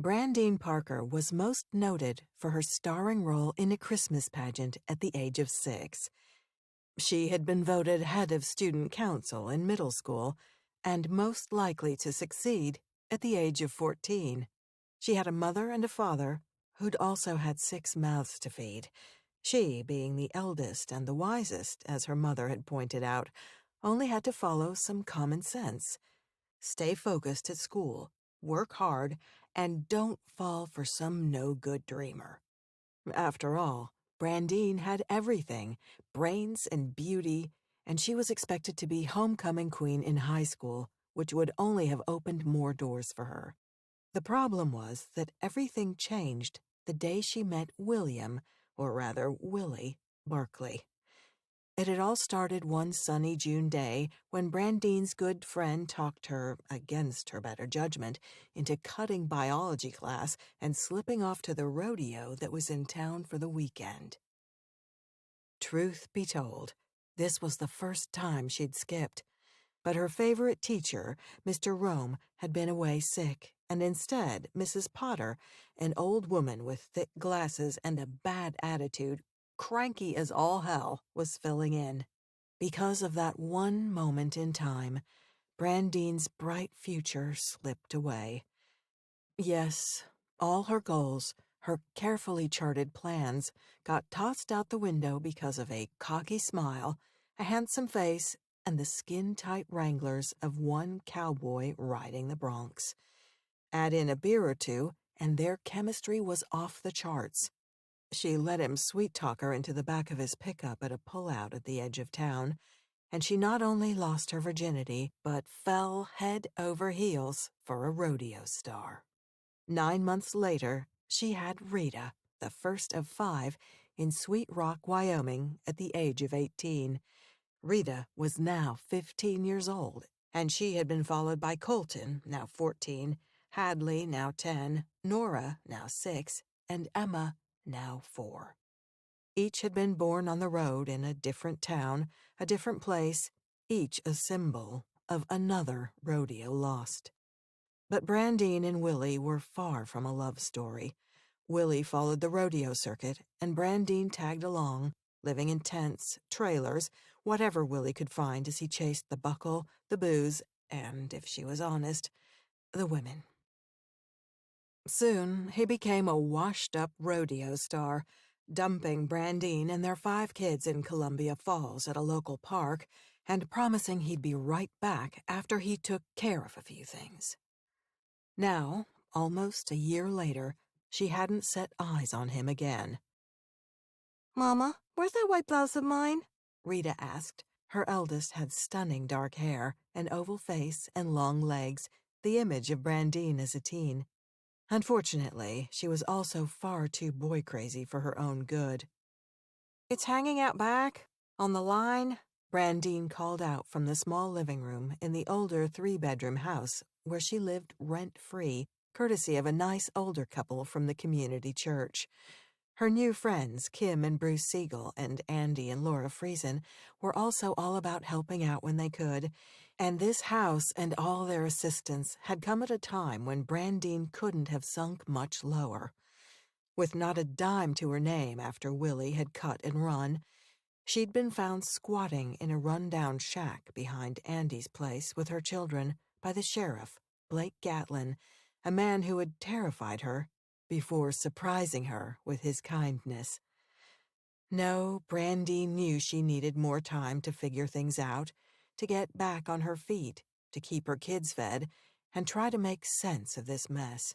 Brandyne Parker was most noted for her starring role in a Christmas pageant at the age of 6. She had been voted head of student council in middle school and most likely to succeed at the age of 14. She had a mother and a father who'd also had 6 mouths to feed, she, being the eldest and the wisest, as her mother had pointed out, only had to follow some common sense. Stay focused at school, work hard, and don't fall for some no-good dreamer. After all, Brandyne had everything, brains and beauty, and she was expected to be homecoming queen in high school, which would only have opened more doors for her. The problem was that everything changed the day she met William, or rather Willie, Barkley. It had all started one sunny June day when Brandyne's good friend talked her, against her better judgment, into cutting biology class and slipping off to the rodeo that was in town for the weekend. Truth be told, this was the first time she'd skipped, but her favorite teacher, Mr. Rome, had been away sick, and instead Mrs. Potter, an old woman with thick glasses and a bad attitude, cranky as all hell, was filling in. Because of that one moment in time, Brandyne's bright future slipped away. Yes, all her goals, her carefully charted plans, got tossed out the window because of a cocky smile, a handsome face, and the skin-tight wranglers of one cowboy riding the broncs. Add in a beer or two, and their chemistry was off the charts. She let him sweet-talk her into the back of his pickup at a pullout at the edge of town, and she not only lost her virginity, but fell head over heels for a rodeo star. 9 months later, she had Rita, the first of 5, in Sweet Rock, Wyoming, at the age of 18. Rita was now 15 years old, and she had been followed by Colton, now 14, Hadley, now 10, Nora, now 6, and Emma, now 4. Each had been born on the road in a different town, a different place, each a symbol of another rodeo lost. But Brandyne and Willie were far from a love story. Willie followed the rodeo circuit, and Brandyne tagged along, living in tents, trailers, whatever Willie could find as he chased the buckle, the booze, and, if she was honest, the women. Soon, he became a washed-up rodeo star, dumping Brandyne and their 5 kids in Columbia Falls at a local park and promising he'd be right back after he took care of a few things. Now, almost a year later, she hadn't set eyes on him again. "Mama, where's that white blouse of mine?" Rita asked. Her eldest had stunning dark hair, an oval face, and long legs, the image of Brandyne as a teen. Unfortunately, she was also far too boy-crazy for her own good. "It's hanging out back, on the line," Brandyne called out from the small living room in the older 3-bedroom house where she lived rent-free, courtesy of a nice older couple from the community church. Her new friends, Kim and Bruce Siegel and Andy and Laura Friesen, were also all about helping out when they could, and this house and all their assistants had come at a time when Brandyne couldn't have sunk much lower. With not a dime to her name after Willie had cut and run, she'd been found squatting in a run-down shack behind Andy's place with her children by the sheriff, Blake Gatlin, a man who had terrified her before surprising her with his kindness. No, Brandyne knew she needed more time to figure things out, to get back on her feet, to keep her kids fed, and try to make sense of this mess.